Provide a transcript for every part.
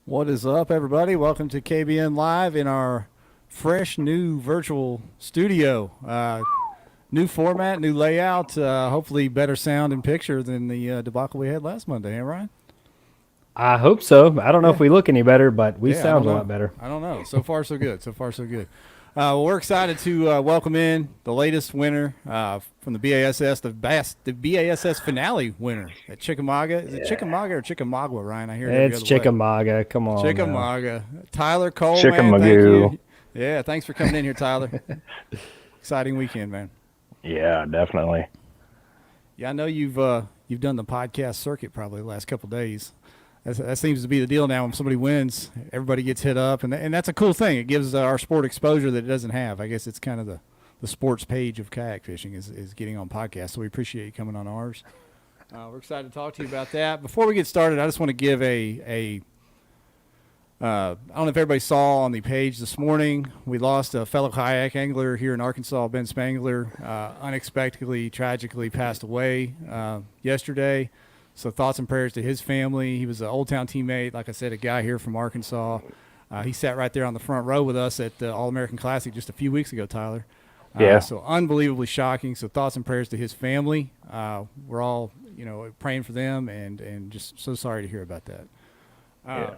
What is up, everybody? Welcome to KBN Live in our fresh new virtual studio. New format, new layout, hopefully better sound and picture than the debacle we had last Monday, huh, Ryan? I hope so. I don't know if we look any better, but we Yeah, sound a lot better. I don't know. So far, so good. So far, so good. Well, we're excited to welcome in the latest winner from the BASS, the BASS finale winner at Chickamauga. Is it Chickamauga or Chickamauga, Ryan? I hear it every It's other Chickamauga. way. Come on. Chickamauga. Tyler Cole, man, Chickamauga. thank you. Yeah, thanks for coming in here, Tyler. Exciting weekend, man. Yeah, definitely. Yeah, I know you've done the podcast circuit probably the last couple of days. That seems to be the deal now. When somebody wins, everybody gets hit up, and that's a cool thing. It gives our sport exposure that it doesn't have. I guess it's kind of the sports page of kayak fishing is getting on podcasts, so we appreciate you coming on ours. We're excited to talk to you about that. Before we get started, I just want to give I don't know if everybody saw on the page this morning, we lost a fellow kayak angler here in Arkansas, Ben Spangler, unexpectedly, tragically passed away yesterday. So thoughts and prayers to his family. He was an Old Town teammate, like I said, a guy here from Arkansas. He sat right there on the front row with us at the All-American Classic just a few weeks ago, Tyler. Yeah. So unbelievably shocking. So thoughts and prayers to his family. We're all, praying for them and just so sorry to hear about that. Yeah.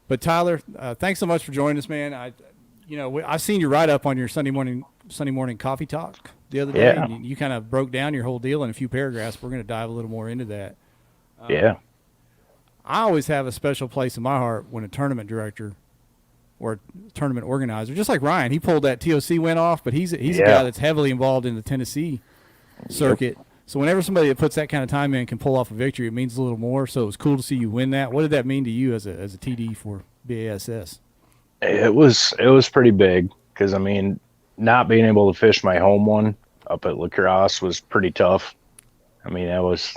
But Tyler, thanks so much for joining us, man. I've seen your write-up on your Sunday morning coffee talk the other day. Yeah. And you kind of broke down your whole deal in a few paragraphs. We're going to dive a little more into that. Yeah. I always have a special place in my heart when a tournament director or a tournament organizer, just like Ryan, he pulled that TOC win off, but he's a guy that's heavily involved in the Tennessee circuit. Yep. So whenever somebody that puts that kind of time in can pull off a victory, it means a little more. So it was cool to see you win that. What did that mean to you as a TD for BASS? It was pretty big because, not being able to fish my home one up at La Crosse was pretty tough. I was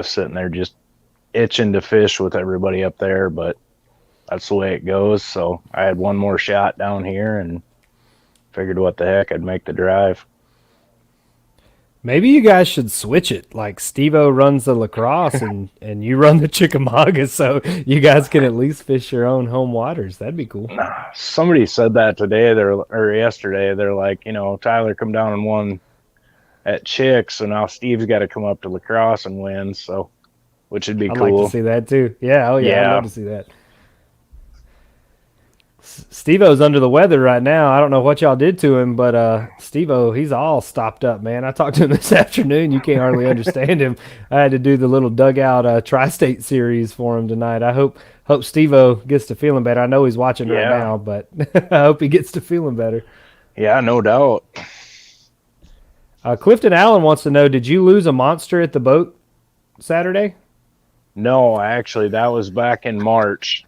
sitting there just itching to fish with everybody up there, but that's the way it goes. So I had one more shot down here and figured what the heck, I'd make the drive. Maybe you guys should switch it. Like Steve-O runs the La Crosse and you run the Chickamauga, so you guys can at least fish your own home waters. That'd be cool. Somebody said that today or yesterday. They're like, Tyler come down and won at Chick, so now Steve's got to come up to La Crosse and win. So, which would be I'd cool. like to see that too. Yeah, I'd love to see that. Steve-O's under the weather right now. I don't know what y'all did to him, but Steve-O, he's all stopped up, man. I talked to him this afternoon. You can't hardly understand him. I had to do the little dugout Tri-State series for him tonight. I hope Steve-O gets to feeling better. I know he's watching right now, but I hope he gets to feeling better. Yeah, no doubt. Clifton Allen wants to know, did you lose a monster at the boat Saturday? No, actually, that was back in March.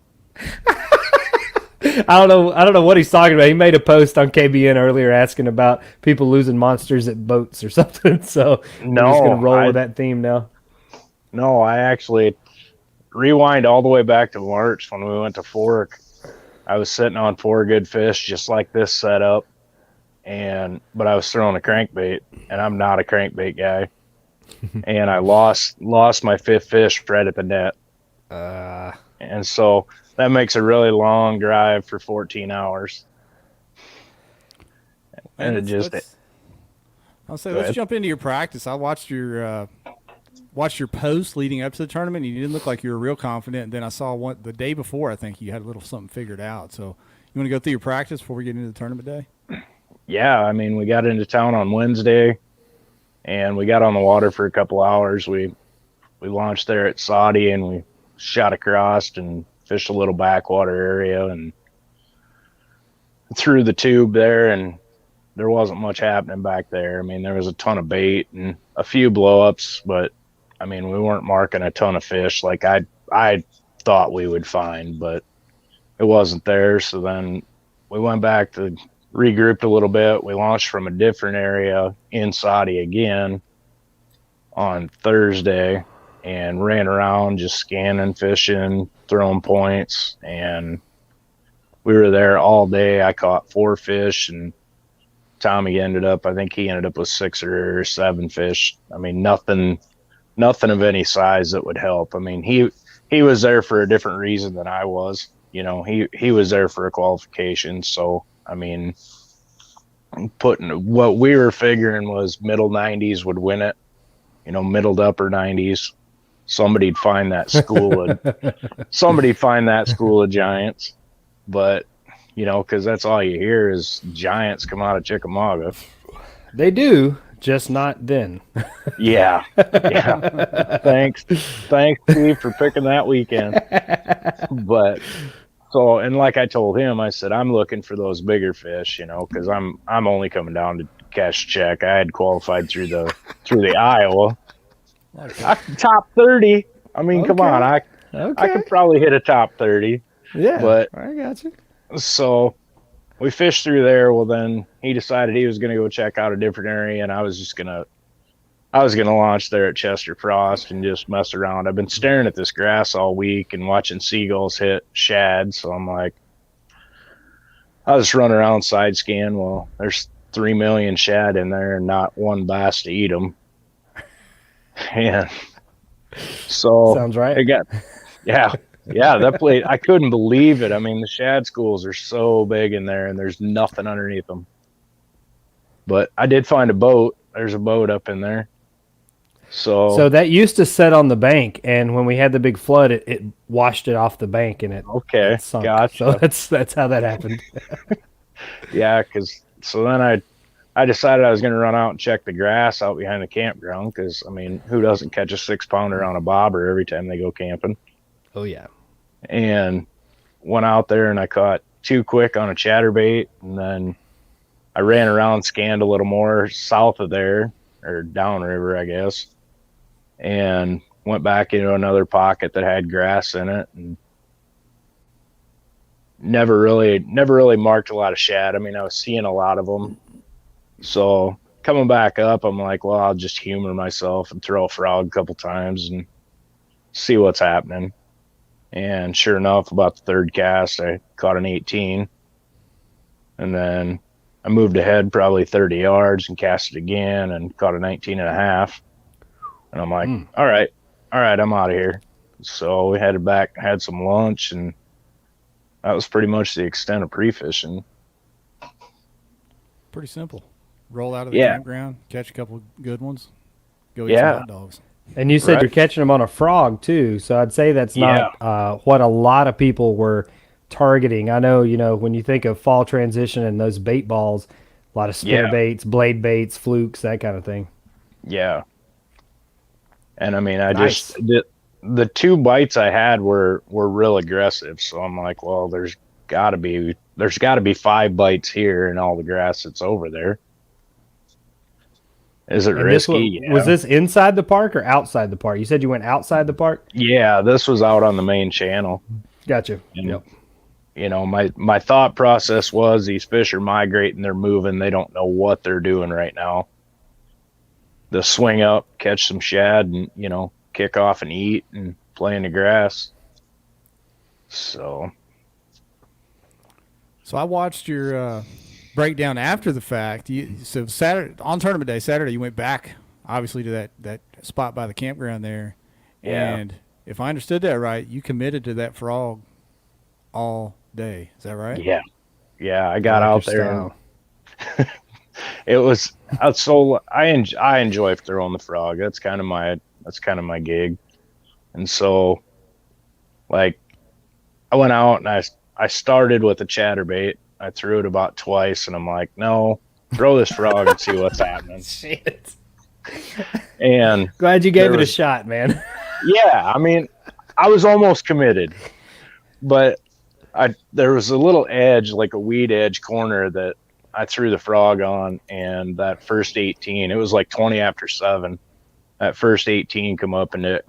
I don't know what he's talking about. He made a post on KBN earlier asking about people losing monsters at boats or something. So I'm just going to roll with that theme now. No, I actually rewind all the way back to March when we went to Fork. I was sitting on 4 good fish just like this setup, but I was throwing a crankbait, and I'm not a crankbait guy. And I lost my 5th fish right at the net. And so that makes a really long drive for 14 hours. And let's jump into your practice. I watched your post leading up to the tournament. You didn't look like you were real confident. And then I saw the day before, I think you had a little something figured out. So you want to go through your practice before we get into the tournament day? Yeah, we got into town on Wednesday, and we got on the water for a couple hours. We launched there at Saudi, and we shot across and fished a little backwater area and threw the tube there, and there wasn't much happening back there. There was a ton of bait and a few blow-ups, but I mean, we weren't marking a ton of fish like I thought we would find, but it wasn't there. So then we went back to regrouped a little bit. We launched from a different area in Saudi again on Thursday and ran around just scanning, fishing, throwing points, and we were there all day. I caught 4 fish, and Tommy I think he ended up with 6 or 7 fish. I mean, nothing of any size that would help. I mean, he was there for a different reason than I was. You know, he was there for a qualification. So, I mean, putting what we were figuring was middle 90s would win it, you know, middle to upper 90s. Somebody'd find that school of giants. But, you know, because that's all you hear is giants come out of Chickamauga. They do, just not then. Yeah. Thanks, Steve, for picking that weekend. But so, and like I told him, I said I'm looking for those bigger fish, you know, because I'm only coming down to cash check. I had qualified through the Iowa. Okay. Top 30. I mean, come on, I could probably hit a top 30. Yeah, but I got you. So we fished through there. Well, then he decided he was going to go check out a different area, and I was going to launch there at Chester Frost and just mess around. I've been staring at this grass all week and watching seagulls hit shad. So I'm like, I'll just run around side scan. Well, there's 3 million shad in there and not one bass to eat them. And so sounds right. That plate, I couldn't believe it. I mean, the shad schools are so big in there and there's nothing underneath them. But I did find a boat. There's a boat up in there. So that used to set on the bank, and when we had the big flood, it washed it off the bank and it sunk. Gotcha. So that's how that happened. Yeah, so then I decided I was going to run out and check the grass out behind the campground because, I mean, who doesn't catch a 6-pounder on a bobber every time they go camping? Oh, yeah. And went out there and I caught 2 quick on a chatterbait, and then I ran around, scanned a little more south of there, or downriver, I guess, and went back into another pocket that had grass in it, and never really marked a lot of shad. I mean, I was seeing a lot of them. So coming back up, I'm like, well, I'll just humor myself and throw a frog a couple times and see what's happening. And sure enough, about the 3rd cast, I caught an 18. And then I moved ahead probably 30 yards and cast it again and caught a 19 and a half. And I'm like, all right, I'm out of here. So we headed back, had some lunch, and that was pretty much the extent of pre-fishing. Pretty simple. Roll out of the campground, catch a couple good ones, go eat some hot dogs. And you said you're catching them on a frog too, so I'd say that's not what a lot of people were targeting. I know, you know, when you think of fall transition and those bait balls, a lot of spinner baits, blade baits, flukes, that kind of thing. Yeah. And I mean, the 2 bites I had were real aggressive. So I'm like, well, there's got to be 5 bites here in all the grass that's over there. Is it risky? Was this inside the park or outside the park? You said you went outside the park? Yeah, this was out on the main channel. Gotcha. And, you know, my thought process was these fish are migrating, they're moving, they don't know what they're doing right now. They'll swing up, catch some shad, and, you know, kick off and eat and play in the grass. So I watched your breakdown after the fact. So on tournament day, Saturday, you went back obviously to that spot by the campground there. Yeah. And if I understood that right, you committed to that frog all day. Is that right? Yeah. Yeah, I got out there. It was so I enjoy throwing the frog. That's kind of my gig. And so, like, I went out and I started with a chatterbait. I threw it about twice, and I'm like, no, throw this frog and see what's happening. Shit. And glad you gave it a shot, man. Yeah, I mean, I was almost committed, but there was a little edge, like a weed edge corner that I threw the frog on, and that first 18, it was like 20 after 7, that first 18 come up, and it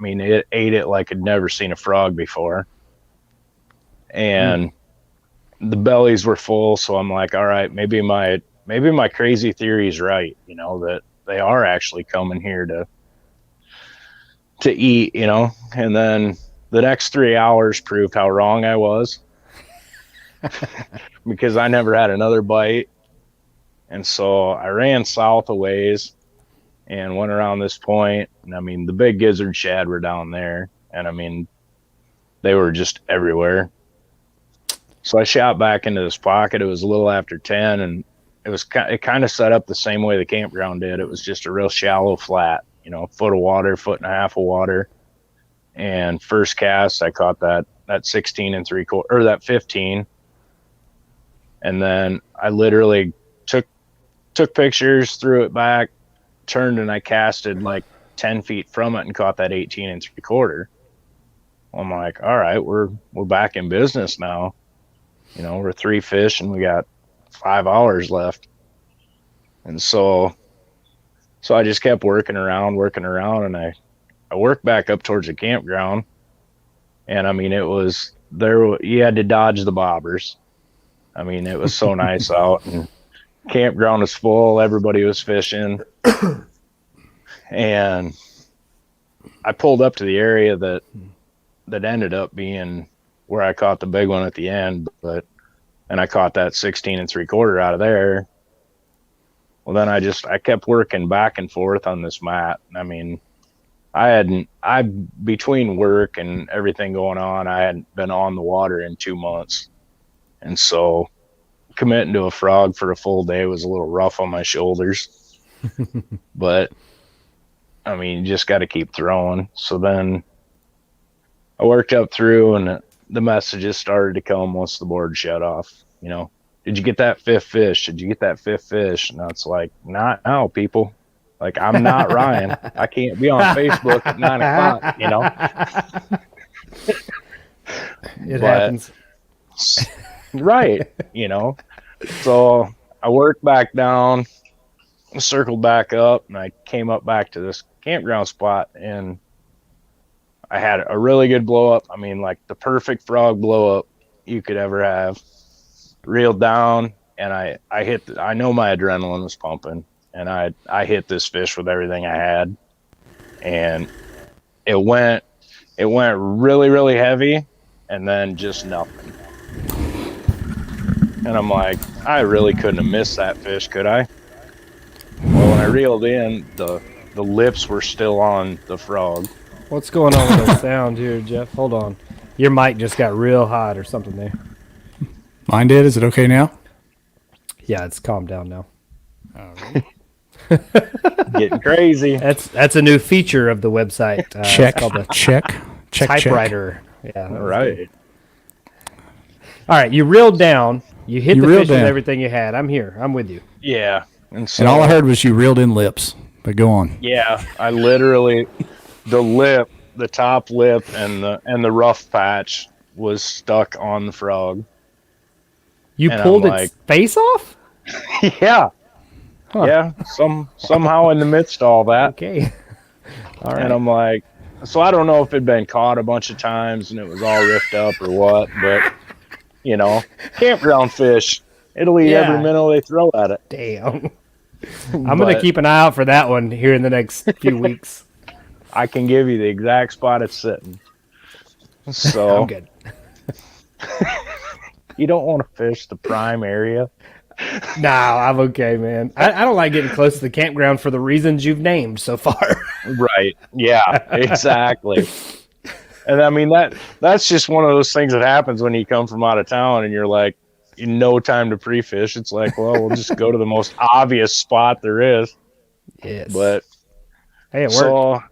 ate it like I'd never seen a frog before. And the bellies were full, so I'm like, all right, maybe my crazy theory is right, that they are actually coming here to eat, And then the next 3 hours proved how wrong I was, because I never had another bite. And so I ran south a ways and went around this point. And the big gizzard shad were down there, and they were just everywhere. So I shot back into this pocket. It was a little after 10, and it kind of set up the same way the campground did. It was just a real shallow flat, a foot of water, 1.5 foot of water. And first cast, I caught that 16 and 3/4, or that 15. And then I literally took pictures, threw it back, turned, and I casted like 10 feet from it and caught that 18 and 3/4. I'm like, all right, we're back in business now. We're 3 fish and we got 5 hours left. And so I just kept working around, and I worked back up towards the campground. And it was there. You had to dodge the bobbers. It was so nice out, and campground was full. Everybody was fishing. And I pulled up to the area that ended up being where I caught the big one at the end, and I caught that 16 and 3/4 out of there. Well, then I kept working back and forth on this mat. Between work and everything going on, I hadn't been on the water in 2 months. And so committing to a frog for a full day was a little rough on my shoulders, but you just got to keep throwing. So then I worked up through, and the messages started to come once the board shut off. Did you get that fifth fish? Did you get that fifth fish? And it's like, not now, people. Like, I'm not Ryan. I can't be on Facebook at 9 o'clock, It happens. Right. So I worked back down, circled back up, and I came up back to this campground spot, and I had a really good blow up. Like the perfect frog blow up you could ever have. Reeled down, and I hit. I know my adrenaline was pumping, and I hit this fish with everything I had, and it went really, really heavy, and then just nothing. And I'm like, I really couldn't have missed that fish, could I? Well, when I reeled in, the lips were still on the frog. What's going on with the sound here, Jeff? Hold on. Your mic just got real hot or something there. Mine did. Is it okay now? Yeah, it's calmed down now. All right. Getting crazy. That's a new feature of the website. Check. It's called the Check. typewriter. Yeah. All right. All right. You reeled down. You hit the fish down with everything you had. I'm here. I'm with you. Yeah. And all I heard was you reeled in lips. But go on. Yeah, I literally, the top lip and the rough patch was stuck on the frog. You pulled its face off? Yeah. Huh. Yeah. Somehow in the midst of all that. Okay. All right. And I'm like, so I don't know if it'd been caught a bunch of times and it was all ripped up or what, but campground fish, it'll eat every minnow they throw at it. Damn. I'm going to keep an eye out for that one here in the next few weeks. I can give you the exact spot it's sitting. So I'm good. You don't want to fish the prime area. No, I'm okay, man. I don't like getting close to the campground for the reasons you've named so far. Right. Yeah, exactly. And that's just one of those things that happens when you come from out of town and you're like, no time to pre-fish. It's like, well, we'll just go to the most obvious spot there is. Yes. But hey, it worked. So,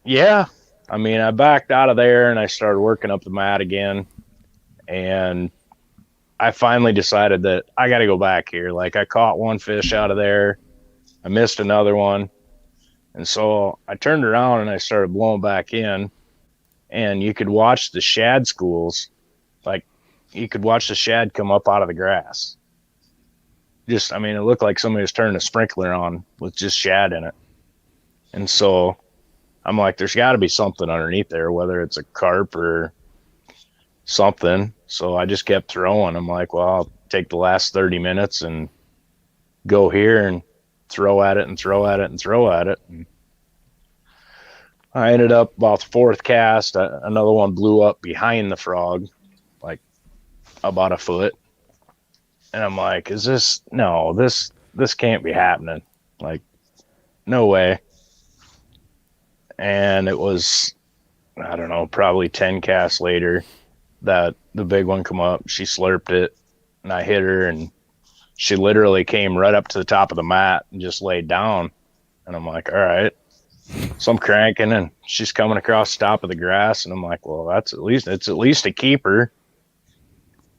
yeah. I backed out of there and I started working up the mat again. And I finally decided that I got to go back here. Like, I caught one fish out of there. I missed another one. And so I turned around and I started blowing back in. And you could watch the shad schools. Like, you could watch the shad come up out of the grass. Just, it looked like somebody was turning a sprinkler on with just shad in it. And so I'm like, there's got to be something underneath there, whether it's a carp or something. So I just kept throwing. I'm like, well, I'll take the last 30 minutes and go here and throw at it and throw at it and throw at it. And I ended up about the fourth cast. Another one blew up behind the frog, like about a foot. And I'm like, this can't be happening. Like, no way. And it was, I don't know, probably 10 casts later that the big one come up. She slurped it and I hit her, and she literally came right up to the top of the mat and just laid down. And I'm like, all right. So I'm cranking and she's coming across the top of the grass, and I'm like, well, it's at least a keeper.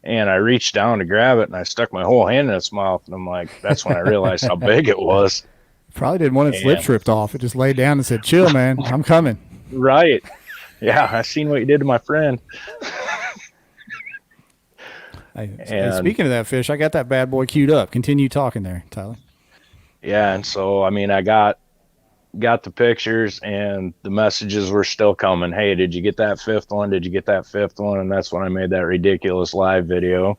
And I reached down to grab it and I stuck my whole hand in its mouth, and I'm like, that's when I realized how big it was. Probably didn't want its lip stripped off. It just laid down and said, chill, man, I'm coming. Right. Yeah, I seen what you did to my friend. Hey, speaking of that fish, I got that bad boy queued up. Continue talking there, Tyler. Yeah, and so, I mean, I got the pictures and the messages were still coming. Hey, did you get that fifth one? Did you get that fifth one? And that's when I made that ridiculous live video,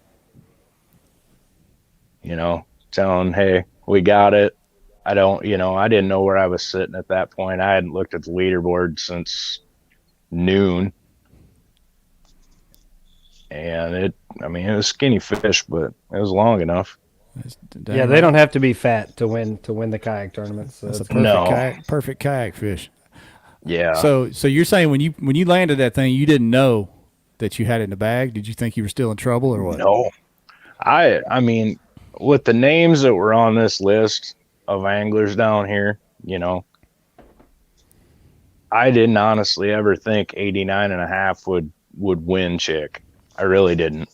telling, hey, we got it. I didn't know where I was sitting at that point. I hadn't looked at the leaderboard since noon. And it was skinny fish, but it was long enough. Yeah, they don't have to be fat to win the kayak tournaments. So it's a perfect kayak fish. Yeah. So you're saying when you landed that thing, you didn't know that you had it in the bag? Did you think you were still in trouble or what? No. I mean, with the names that were on this list of anglers down here, I didn't honestly ever think 89.5 would win Chick. I really didn't.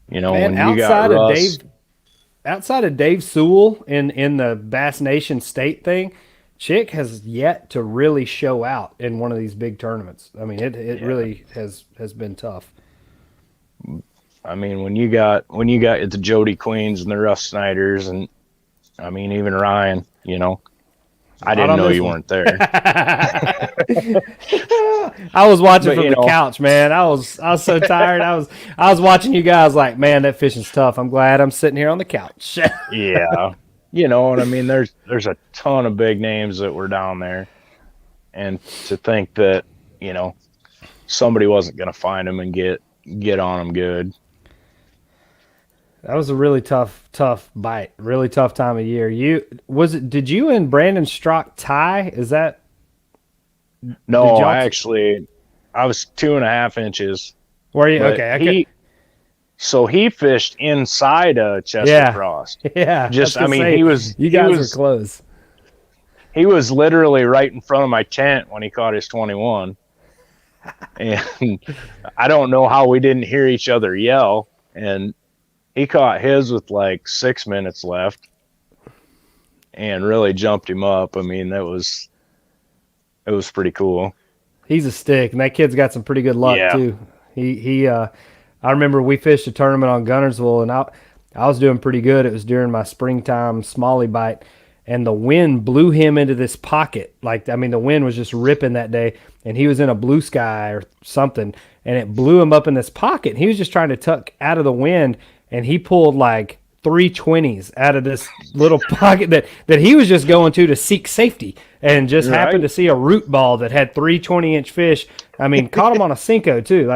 Man, when you got Russ, outside of Dave Sewell in the Bass Nation State thing, Chick has yet to really show out in one of these big tournaments. I mean, it really has been tough. I mean, when you got the Jody Queens and the Russ Snyders, and I mean, even Ryan, I didn't know you weren't there. I was watching from the couch, man. I was so tired. I was watching you guys like, man, that fishing's tough. I'm glad I'm sitting here on the couch. Yeah. And I mean, there's a ton of big names that were down there. And to think that, somebody wasn't going to find them and get on them good. That was a really tough bite. Really tough time of year. Did you and Brandon Strock tie? Is that? No, I was 2.5 inches. Were you? Okay. So he fished inside a Chester Frost. Yeah. You guys were close. He was literally right in front of my tent when he caught his 21. And I don't know how we didn't hear each other yell. And he caught his with like 6 minutes left and really jumped him up. I mean, it was pretty cool. He's a stick, and that kid's got some pretty good luck too. I remember we fished a tournament on Gunnersville, and I was doing pretty good. It was during my springtime smallie bite, and the wind blew him into this pocket. The wind was just ripping that day, and he was in a blue sky or something, and it blew him up in this pocket. And he was just trying to tuck out of the wind, and he pulled like 3 20s out of this little pocket that he was just going to seek safety, and just happened to see a root ball that had 3 20-inch fish. I mean, caught him on a Cinco too.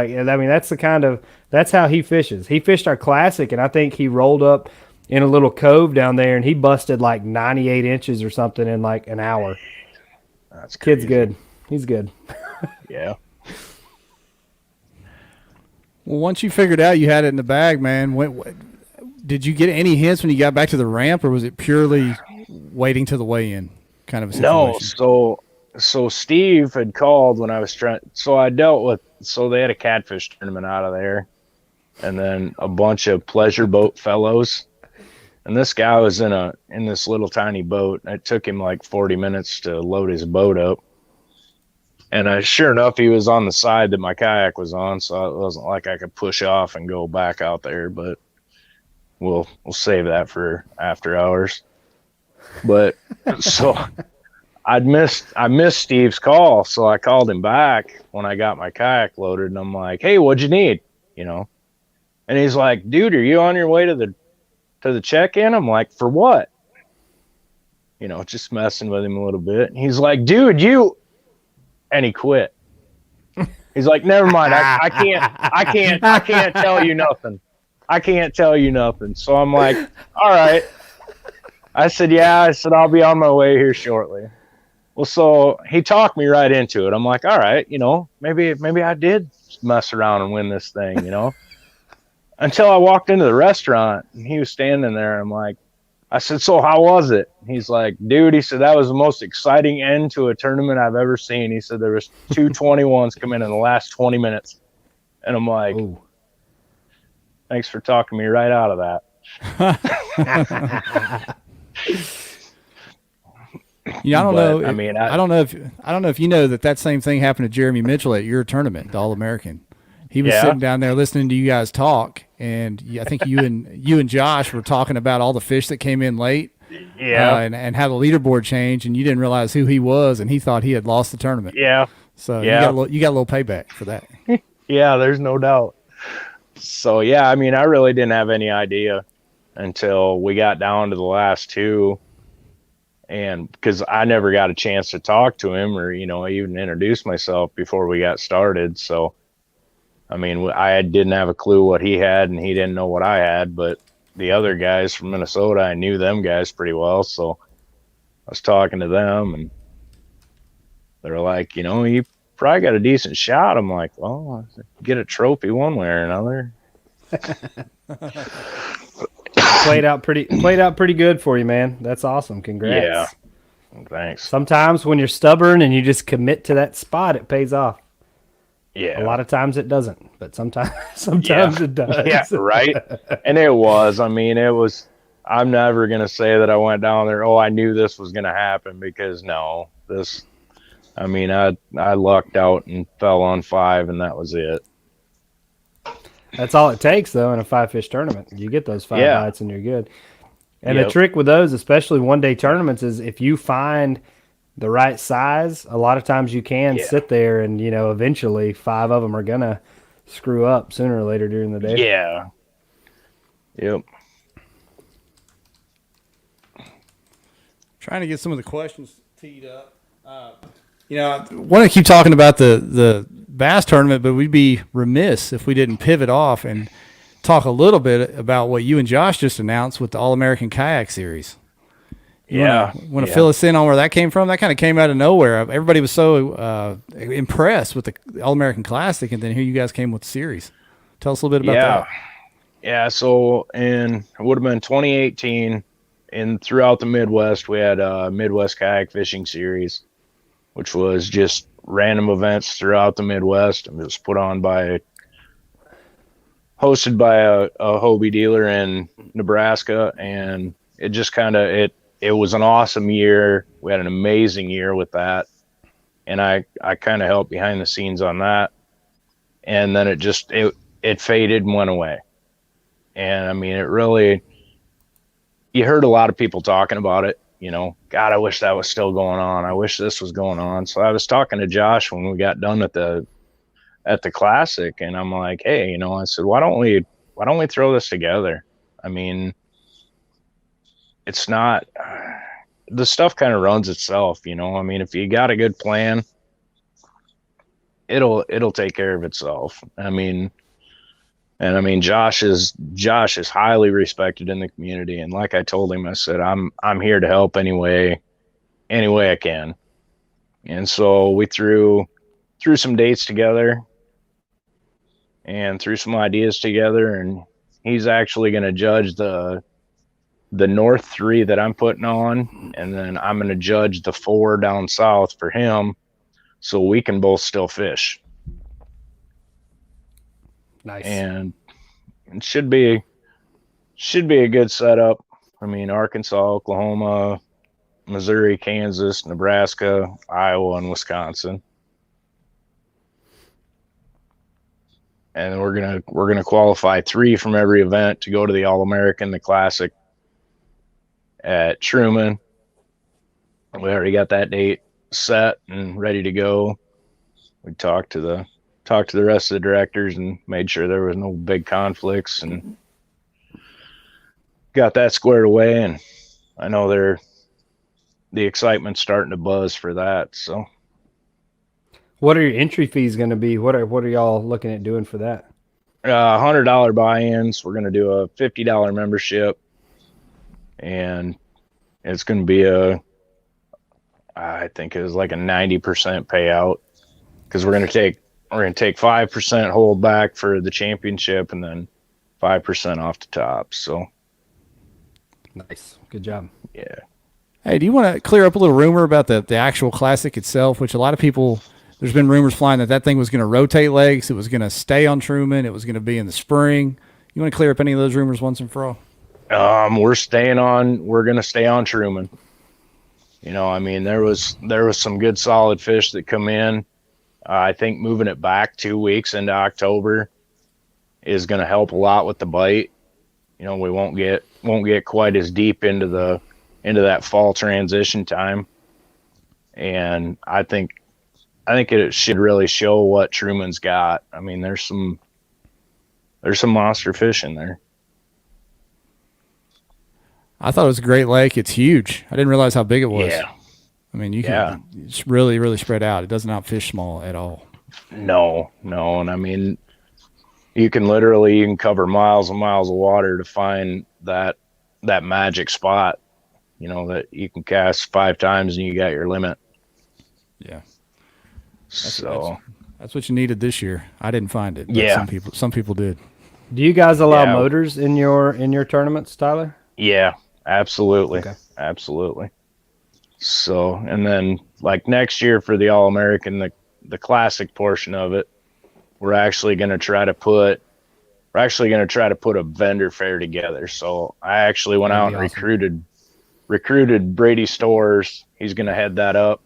That's how he fishes. He fished our classic, and I think he rolled up in a little cove down there, and he busted like 98 inches or something in like an hour. That's crazy. Kid's good. He's good. Yeah. Well, once you figured out you had it in the bag, man, did you get any hints when you got back to the ramp, or was it purely waiting to the weigh-in kind of a situation? No, so Steve had called when I was trying. So I dealt with. So they had a catfish tournament out of there, and then a bunch of pleasure boat fellows. And this guy was in this little tiny boat. And it took him like 40 minutes to load his boat up. And sure enough, he was on the side that my kayak was on, so it wasn't like I could push off and go back out there. But we'll save that for after hours. But so I missed Steve's call, so I called him back when I got my kayak loaded, and I'm like, "Hey, what'd you need?" You know, and he's like, "Dude, are you on your way to the check-in?" I'm like, "For what?" You know, just messing with him a little bit. And he's like, "Dude, and he quit. He's like, "Never mind, I can't tell you nothing. I can't tell you nothing." So I'm like, "All right." I said, "Yeah." I said, "I'll be on my way here shortly." Well, so he talked me right into it. I'm like, "All right, you know, maybe I did mess around and win this thing, you know." Until I walked into the restaurant and he was standing there. I'm like, I said, "So how was it?" He's like, "Dude," he said, "that was the most exciting end to a tournament I've ever seen." He said, "There was 221s come in the last 20 minutes." And I'm like, Ooh. "Thanks for talking me right out of that." Yeah, I don't know. I mean, I don't know if you know that same thing happened to Jeremy Mitchell at your tournament, the All American. He was sitting down there listening to you guys talk, and I think you and Josh were talking about all the fish that came in late, and how the leaderboard changed, and you didn't realize who he was, and he thought he had lost the tournament. Yeah. So Yeah. you got a little payback for that. Yeah, there's no doubt. So yeah, I mean, I really didn't have any idea until we got down to the last two. And because I never got a chance to talk to him or, you know, even introduce myself before we got started. So, I mean, I didn't have a clue what he had and he didn't know what I had. But the other guys from Minnesota, I knew them guys pretty well. So I was talking to them and they're like, you know, you probably got a decent shot. I'm like, well, I get a trophy one way or another. Played out pretty good for you, man. That's awesome. Congrats. Yeah. Thanks. Sometimes when you're stubborn and you just commit to that spot, it pays off. Yeah. A lot of times it doesn't, but sometimes it does. Yeah, right. And it was. I mean, it was. I'm never gonna say that I went down there. Oh, I knew this was gonna happen because no, this. I mean, I lucked out and fell on 5, and that was it. That's all it takes, though, in a 5-fish tournament. You get those 5 bites and you're good. And the trick with those, especially one-day tournaments, is if you find the right size, a lot of times you can sit there and, you know, eventually 5 of them are going to screw up sooner or later during the day. Yeah. Yep. Trying to get some of the questions teed up. You know, I want to keep talking about the bass tournament, but we'd be remiss if we didn't pivot off and talk a little bit about what you and Josh just announced with the All-American Kayak Series. You want to fill us in on where that came from? That kind of came out of nowhere. Everybody was so impressed with the All-American Classic, and then here you guys came with the series. Tell us a little bit about that. Yeah, so it would have been 2018, and throughout the Midwest, we had a Midwest Kayak Fishing Series, which was just random events throughout the Midwest. It was hosted by a Hobie dealer in Nebraska, and it just kind of it was an awesome year. We had an amazing year with that, and I kind of helped behind the scenes on that. And then it faded and went away. And I mean, you heard a lot of people talking about it. You know, God, I wish that was still going on. I wish this was going on. So I was talking to Josh when we got done at the Classic, and I'm like, hey, you know, I said, why don't we throw this together? I mean, it's not the stuff kind of runs itself, you know. I mean, if you got a good plan, it'll take care of itself. I mean, Josh is highly respected in the community, and like I told him, I said, I'm here to help any way I can. And so we threw some dates together and threw some ideas together, and he's actually going to judge the North 3 that I'm putting on, and then I'm going to judge the 4 down south for him, so we can both still fish. Nice. And it should be a good setup. I mean, Arkansas, Oklahoma, Missouri, Kansas, Nebraska, Iowa, and Wisconsin. And we're gonna qualify 3 from every event to go to the All-American, the Classic at Truman, We already got that date set and ready to go. We talked to the rest of the directors and made sure there was no big conflicts and got that squared away. And I know the excitement's starting to buzz for that. So, What are your entry fees going to be? What are y'all looking at doing for that? $100 buy-ins. We're going to do a $50 membership, and it's going to be I think it was like a 90% payout because we're going to take 5% hold back for the championship and then 5% off the top. So, Nice, good job. yeah. Hey, do you want to clear up a little rumor about the actual classic itself, which a lot of people, there's been rumors flying that thing was going to rotate legs, it was going to stay on Truman, it was going to be in the spring. You want to clear up any of those rumors once and for all? We're going to stay on Truman. You know, I mean, there was some good solid fish that come in. I think moving it back 2 weeks into October is going to help a lot with the bite. You know, we won't get quite as deep into that fall transition time. And I think it should really show what Truman's got. I mean, there's some monster fish in there. I thought it was a great lake. It's huge. I didn't realize how big it was. Yeah. I mean, it's really, really spread out. It does not fish small at all. No. And I mean, you can cover miles and miles of water to find that magic spot, you know, that you can cast 5 times and you got your limit. Yeah. That's what you needed this year. I didn't find it. But yeah. Some people did. Do you guys allow motors in your tournaments, Tyler? Yeah, absolutely. Okay. Absolutely. So, and then like next year for the All-American, the classic portion of it, we're actually going to try to put a vendor fair together. So I actually went out and recruited Brady Stores. He's going to head that up.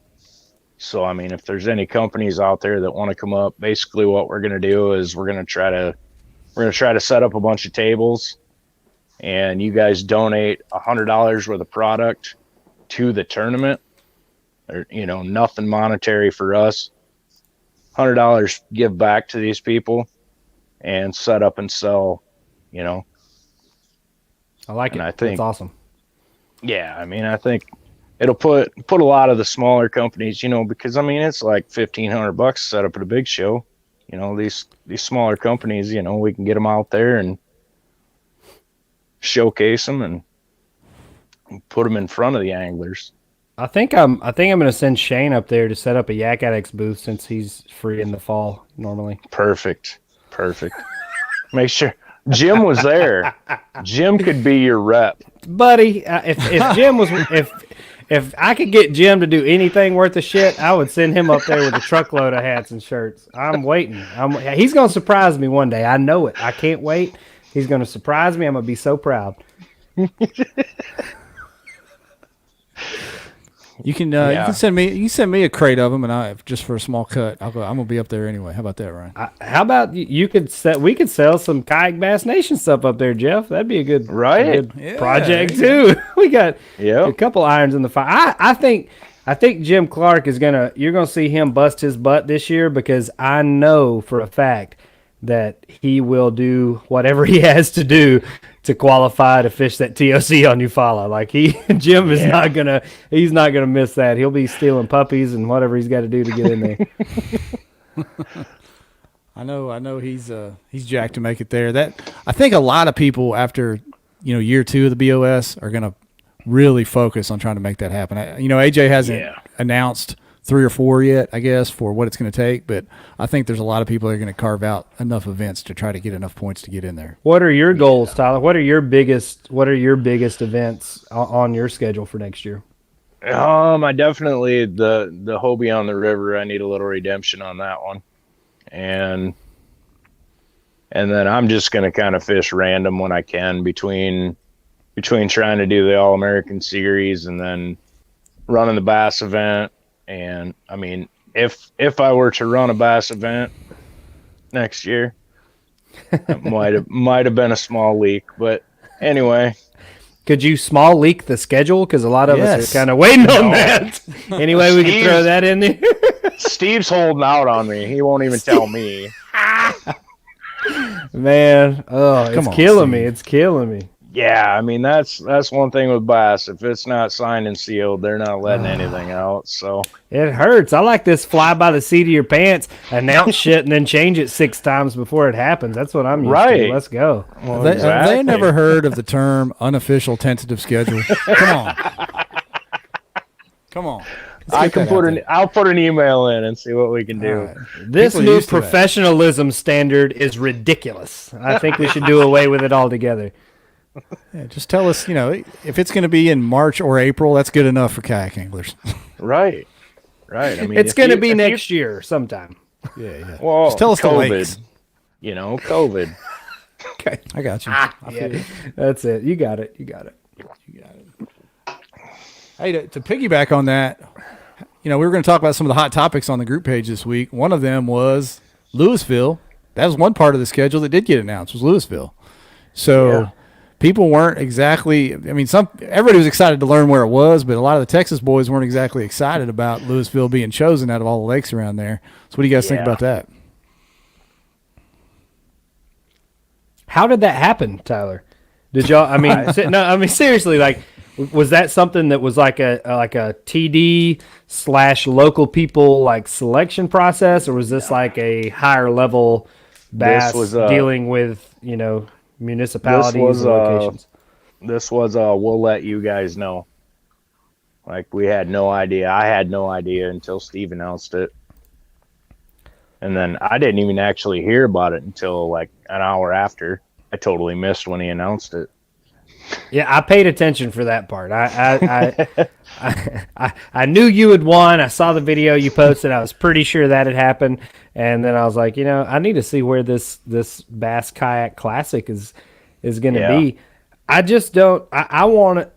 So, I mean, if there's any companies out there that want to come up, basically what we're going to do is we're going to try to set up a bunch of tables, and you guys donate $100 worth of product to the tournament. Or, you know, nothing monetary for us. $100 give back to these people and set up and sell, you know. I like it. I think that's awesome. Yeah, I mean, I think it'll put a lot of the smaller companies, you know, because I mean it's like $1,500 set up at a big show. You know, these smaller companies, you know, we can get them out there and showcase them and put them in front of the anglers. I think I'm going to send Shane up there to set up a Yak Addicts booth since he's free in the fall normally. Perfect. Make sure Jim was there. Jim could be your rep, buddy. If Jim was if I could get Jim to do anything worth of shit, I would send him up there with a truckload of hats and shirts. I'm waiting. He's going to surprise me one day. I know it. I can't wait. He's going to surprise me. I'm going to be so proud. You can send me a crate of them, and just for a small cut, I'm gonna be up there anyway. How about that, Ryan? How about we could sell some Kayak Bass Nation stuff up there, Jeff. That'd be a good project too. We got a couple irons in the fire. I think Jim Clark you're gonna see him bust his butt this year, because I know for a fact that he will do whatever he has to do to qualify to fish that TOC on Eufaula. Like Jim is not gonna miss that. He'll be stealing puppies and whatever he's got to do to get in there. I know he's jacked to make it there. I think a lot of people after year 2 of the BOS are gonna really focus on trying to make that happen. AJ hasn't announced 3 or 4 yet, I guess, for what it's going to take. But I think there's a lot of people that are going to carve out enough events to try to get enough points to get in there. What are your goals, Tyler? What are your biggest events on your schedule for next year? I definitely the Hobie on the river. I need a little redemption on that one, and then I'm just going to kind of fish random when I can between trying to do the All-American Series and then running the bass event. And I mean, if I were to run a bass event next year, it might have been a small leak, but anyway, Could you small leak the schedule? Because a lot of us are kind of waiting on that. Anyway, we can throw that in there. Steve's holding out on me. He won't even tell me. Man, it's killing me. It's killing me. Yeah, I mean that's one thing with Bass. If it's not signed and sealed, they're not letting anything out. So it hurts. I like this fly by the seat of your pants, announce shit, and then change it 6 times before it happens. That's what I'm used to. Let's go. Well, they never heard of the term unofficial tentative schedule. Come on. I'll put an email in and see what we can do. Right. This new professionalism standard is ridiculous. I think we should do away with it altogether. Yeah, just tell us, if it's going to be in March or April, that's good enough for kayak anglers. Right. I mean, it's going to be next year sometime. Yeah. Well, just tell us COVID. the lakes. COVID. Okay, I got you. That's it. You got it. Hey, to piggyback on that, we were going to talk about some of the hot topics on the group page this week. One of them was Louisville. That was one part of the schedule that did get announced, was Louisville. So people weren't exactly, everybody was excited to learn where it was, but a lot of the Texas boys weren't exactly excited about Louisville being chosen out of all the lakes around there. So what do you guys think about that? How did that happen, Tyler? Did y'all, seriously, was that something that was like a TD / local people selection process, or was this like a higher level Bass dealing with, municipalities and locations? This was we'll let you guys know. We had no idea. I had no idea until Steve announced it. And then I didn't even actually hear about it until an hour after. I totally missed when he announced it. Yeah, I paid attention for that part. I knew you had won. I saw the video you posted. I was pretty sure that had happened. And then I was like, I need to see where this Bass Kayak Classic is going to be. I just don't. I want it.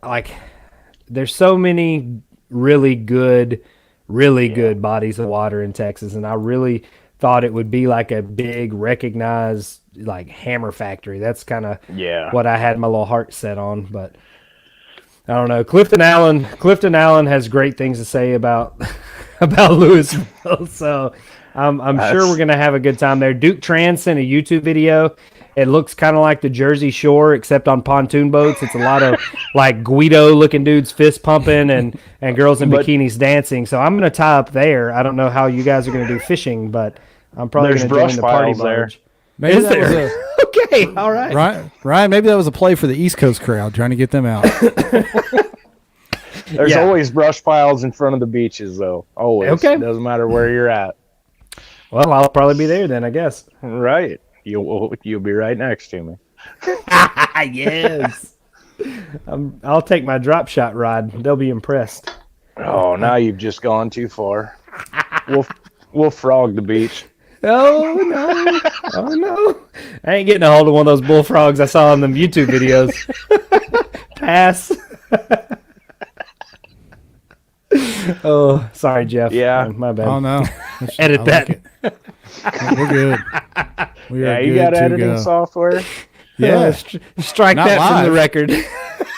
There's so many really good bodies of water in Texas, and I really thought it would be like a big recognized hammer factory. That's kind of what I had my little heart set on, but I don't know. Clifton Allen has great things to say about Louisville, so I'm sure we're gonna have a good time there. Duke Tran sent a YouTube video. It looks kind of like the Jersey Shore, except on pontoon boats. It's a lot of Guido-looking dudes fist pumping and girls in bikinis dancing. So I'm gonna tie up there. I don't know how you guys are gonna do fishing, but I'm probably gonna join the party barge. Maybe that was okay, all right. Ryan, maybe that was a play for the East Coast crowd, trying to get them out. There's always brush piles in front of the beaches, though. Always. Okay. Doesn't matter where you're at. Well, I'll probably be there then, I guess. Right. You'll be right next to me. Yes. I'll take my drop shot rod. They'll be impressed. Oh, now you've just gone too far. We'll frog the beach. Oh no! I ain't getting a hold of one of those bullfrogs I saw in them YouTube videos. Pass. Oh, sorry, Jeff. Yeah, my bad. Oh no! Edit that. We're good. We are you got editing software. Yeah, strike Not that live. from the record.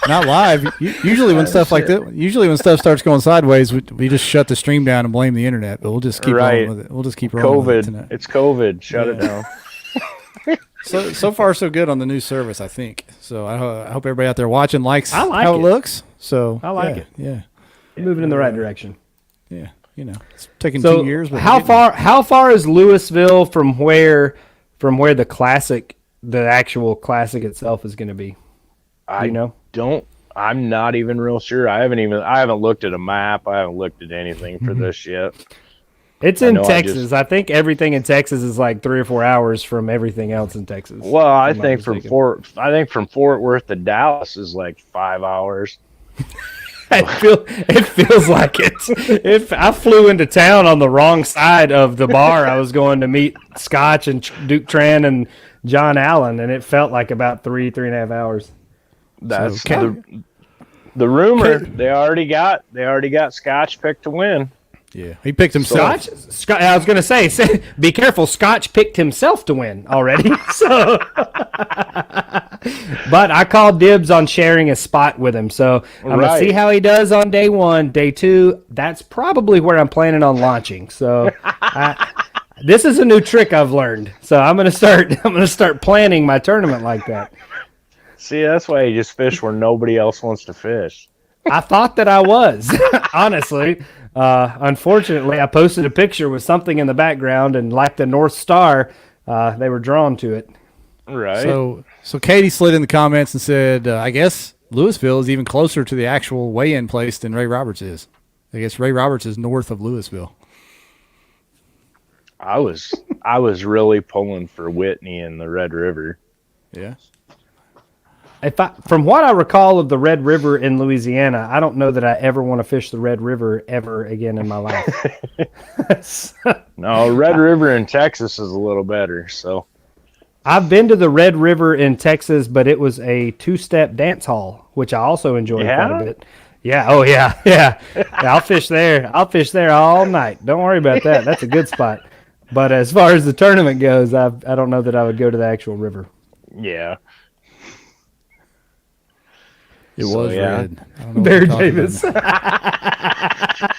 Not live. Usually when stuff like that, when stuff starts going sideways, we just shut the stream down and blame the internet. But we'll just keep rolling with it. We'll just keep rolling with it tonight. It's COVID. Shut it down. So far so good on the new service, I think. So I hope everybody out there watching likes how it looks. So I like it. Yeah, moving in the right direction. Yeah, it's taking 2 years. But how far is Louisville from where the classic, the actual classic itself, is going to be? I'm not even real sure. I haven't looked at a map. I haven't looked at anything for this yet. It's in Texas. I think everything in Texas is 3 or 4 hours from everything else in Texas. Well, I think from Fort Worth to Dallas is 5 hours. It feels like it. If I flew into town on the wrong side of the bar, I was going to meet Scotch and Duke Tran and John Allen, and it felt like about 3.5 hours. That's the rumor. They already got Scotch picked to win. Yeah, he picked himself. Scotch. I was going to say, be careful. Scotch picked himself to win already. So But I called dibs on sharing a spot with him, so I'm gonna Right. see how he does on day 1. Day 2, that's probably where I'm planning on launching. So this is a new trick I've learned. So I'm gonna start planning my tournament like that. See, that's why you just fish where nobody else wants to fish. I thought that I was, honestly. Unfortunately, I posted a picture with something in the background, and like the North Star, they were drawn to it. Right. So Katie slid in the comments and said, I guess Louisville is even closer to the actual weigh-in place than Ray Roberts is. I guess Ray Roberts is north of Louisville. I was really pulling for Whitney and the Red River. Yeah. From what I recall of the Red River in Louisiana, I don't know that I ever want to fish the Red River ever again in my life. No, Red River in Texas is a little better. So I've been to the Red River in Texas, but it was a 2-step dance hall, which I also enjoyed quite a bit. Yeah. Oh, yeah. Yeah. I'll fish there. I'll fish there all night. Don't worry about that. That's a good spot. But as far as the tournament goes, I don't know that I would go to the actual river. yeah. It So, was yeah. red. I don't know what Barry you're talking Davis. about.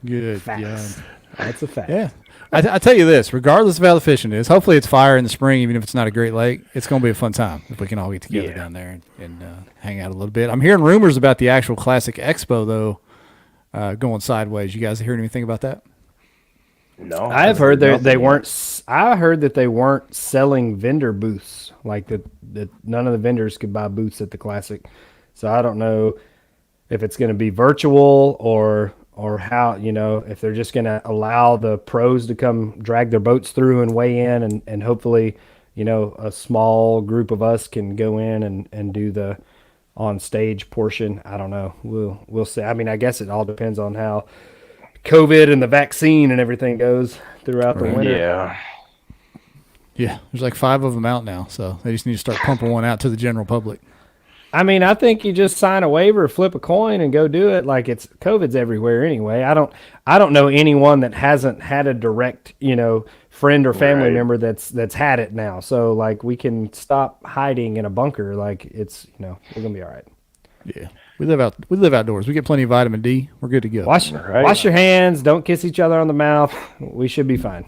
Good. Facts. God. That's a fact. Yeah. I tell you this, regardless of how the fishing is, hopefully it's fire in the spring, even if it's not a great lake. It's going to be a fun time if we can all get together down there and hang out a little bit. I'm hearing rumors about the actual Classic Expo, though, going sideways. You guys heard anything about that? No, I've heard they weren't. I heard that they weren't selling vendor booths, like that none of the vendors could buy booths at the Classic. So I don't know if it's going to be virtual or how, if they're just going to allow the pros to come drag their boats through and weigh in, and hopefully, a small group of us can go in and do the on stage portion. I don't know. We'll see. I mean, I guess it all depends on how COVID and the vaccine and everything goes throughout the winter. Yeah. Yeah. There's like 5 of them out now, so they just need to start pumping one out to the general public. I mean, I think you just sign a waiver, flip a coin, and go do it. Like COVID's everywhere anyway. I don't know anyone that hasn't had a direct, friend or family member that's had it now. So like we can stop hiding in a bunker. Like it's, we're gonna be all right. Yeah. We live outdoors. We get plenty of vitamin D. We're good to go. Wash your hands. Don't kiss each other on the mouth. We should be fine.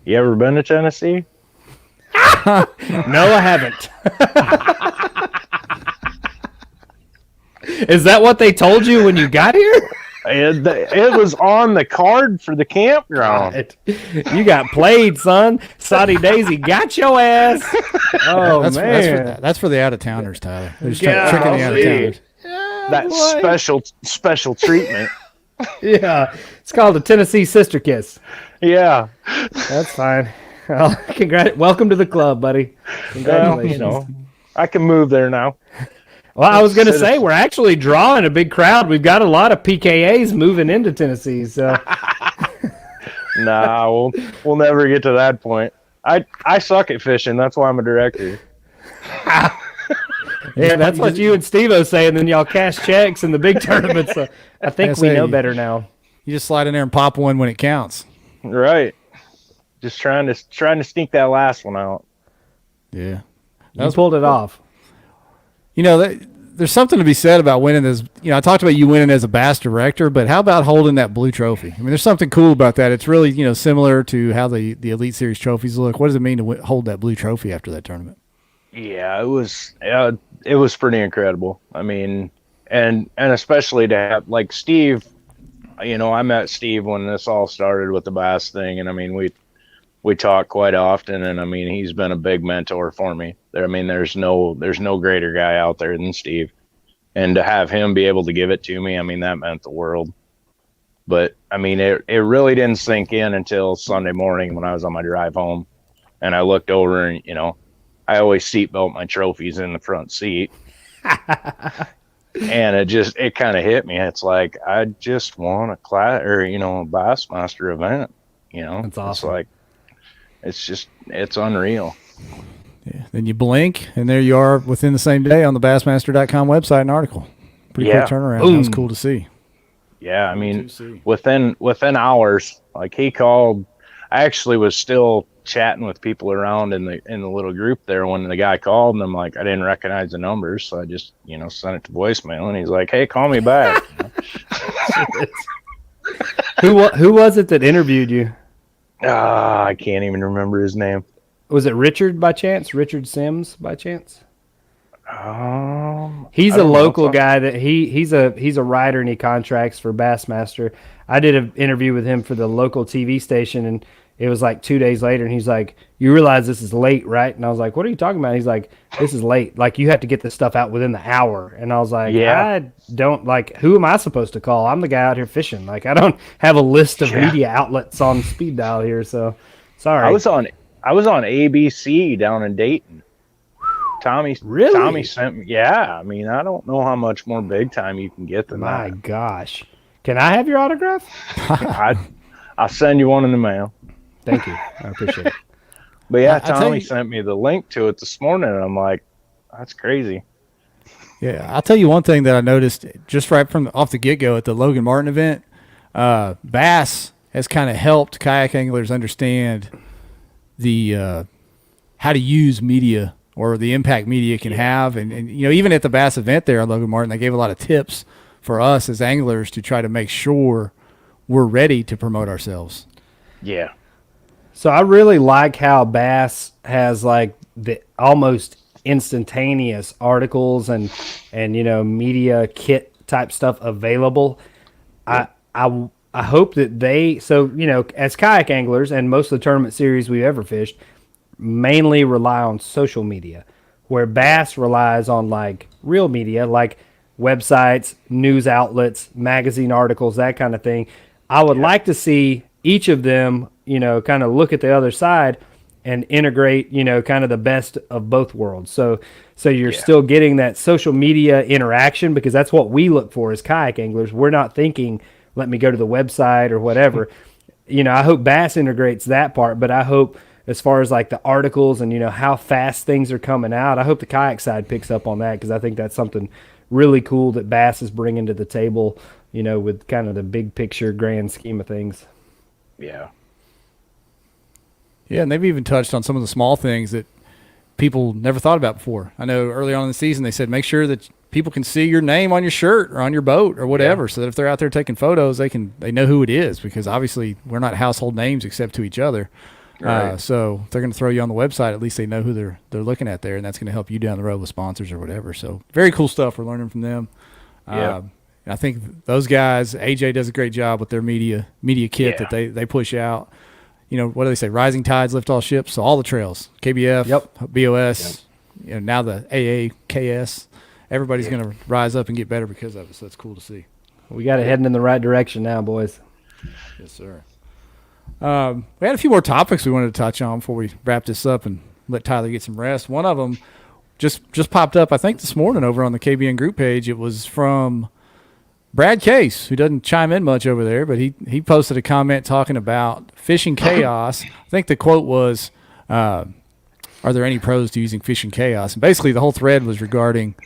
You ever been to Tennessee? No, I haven't. Is that what they told you when you got here? It was on the card for the campground. You got played, son. Saudi Daisy got your ass. Oh, man. That's for the out-of-towners, Tyler. They're just Yeah, tricking the out-of-towners. That special treatment. Yeah. It's called the Tennessee Sister Kiss. Yeah. That's fine. Well, welcome to the club, buddy. Congratulations. Well, I can move there now. Well, I was going to say, we're actually drawing a big crowd. We've got a lot of PKAs moving into Tennessee. So. Nah, we'll never get to that point. I suck at fishing. That's why I'm a director. Yeah, that's what you and Steve-O say, and then y'all cash checks in the big tournaments. So I think we know better now. You just slide in there and pop one when it counts. Right. Just trying to sneak that last one out. Yeah. You pulled it off. There's something to be said about winning as, I talked about you winning as a bass director, but how about holding that blue trophy? I mean, there's something cool about that. It's really, similar to how the Elite Series trophies look. What does it mean to hold that blue trophy after that tournament? Yeah, it was pretty incredible. I mean, and especially to have like Steve, I met Steve when this all started with the bass thing, and I mean we talk quite often, and I mean he's been a big mentor for me. I mean there's no greater guy out there than Steve, and to have him be able to give it to me, I mean that meant the world. But I mean it really didn't sink in until Sunday morning when I was on my drive home, and I looked over and I always seatbelt my trophies in the front seat. And it kind of hit me. It's like, I just won a class or, a Bassmaster event, That's awesome. It's unreal. Yeah. Then you blink and there you are within the same day on the Bassmaster.com website and article. Pretty quick turnaround. That was cool to see. Yeah. I mean, within hours, like he called, I actually was still chatting with people around in the little group there when the guy called, and I'm like, I didn't recognize the numbers, so I just sent it to voicemail, and he's like, hey, call me back. Who was it that interviewed you? I can't even remember his name. Was it Richard by chance? Richard Sims by chance? He's I a don't know. local guy that he's a writer and he contracts for Bassmaster. I did an interview with him for the local TV station, and it was like 2 days later, and he's like, you realize this is late, right? And I was like, what are you talking about? He's like, this is late. Like, you have to get this stuff out within the hour. And I was like, Yeah. I don't, like, who am I supposed to call? I'm the guy out here fishing. Like, I don't have a list of media outlets on speed dial here, so sorry. I was on ABC down in Dayton. Tommy sent me. Yeah, I mean, I don't know how much more big time you can get than My that. gosh. Can I have your autograph? I'll send you one in the mail. Thank you. I appreciate it. But yeah, I tell Tommy you- sent me the link to it this morning, and I'm like, that's crazy. Yeah, I'll tell you one thing that I noticed just right from off the get-go at the Logan Martin event. Bass has kind of helped kayak anglers understand the how to use media or the impact media can have. And even at the Bass event there on Logan Martin, they gave a lot of tips for us as anglers to try to make sure we're ready to promote ourselves. Yeah. So I really like how Bass has like the almost instantaneous articles and media kit type stuff available. I hope that as kayak anglers and most of the tournament series we've ever fished mainly rely on social media, where Bass relies on like real media, like websites, news outlets, magazine articles, that kind of thing. I would like to see each of them, kind of look at the other side and integrate, kind of the best of both worlds. So you're still getting that social media interaction, because that's what we look for as kayak anglers. We're not thinking, let me go to the website or whatever. I hope Bass integrates that part, but I hope as far as like the articles and, how fast things are coming out, I hope the kayak side picks up on that, because I think that's something really cool that Bass is bringing to the table, with kind of the big picture grand scheme of things. Yeah. Yeah, and they've even touched on some of the small things that people never thought about before. I know early on in the season they said make sure that people can see your name on your shirt or on your boat or whatever, so that if they're out there taking photos, they know who it is, because obviously we're not household names except to each other. Right. So if they're going to throw you on the website, at least they know who they're looking at there, and that's going to help you down the road with sponsors or whatever. So very cool stuff we're learning from them. Yeah. I think those guys, AJ does a great job with their media kit that they push out. What do they say? Rising tides lift all ships. So all the trails, KBF, BOS, now the AAKS, everybody's going to rise up and get better because of it. So that's cool to see. We got it heading in the right direction now, boys. Yes, sir. We had a few more topics we wanted to touch on before we wrap this up and let Tyler get some rest. One of them just popped up, I think, this morning over on the KBN group page. It was from Brad Case, who doesn't chime in much over there, but he posted a comment talking about fishing chaos. I think the quote was, are there any pros to using fishing chaos? And basically the whole thread was regarding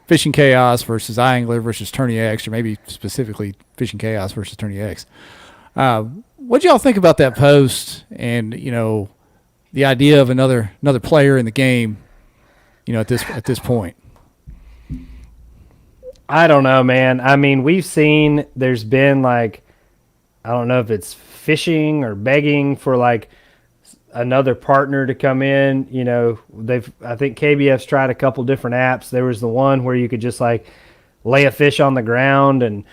fishing chaos versus iAngler versus Tourney X, or maybe specifically fishing chaos versus Tourney X. What do y'all think about that post and, the idea of another player in the game, at this point? I don't know, man. I mean, we've seen there's been like, I don't know if it's fishing or begging for like another partner to come in. I think KBF's tried a couple different apps. There was the one where you could just like lay a fish on the ground and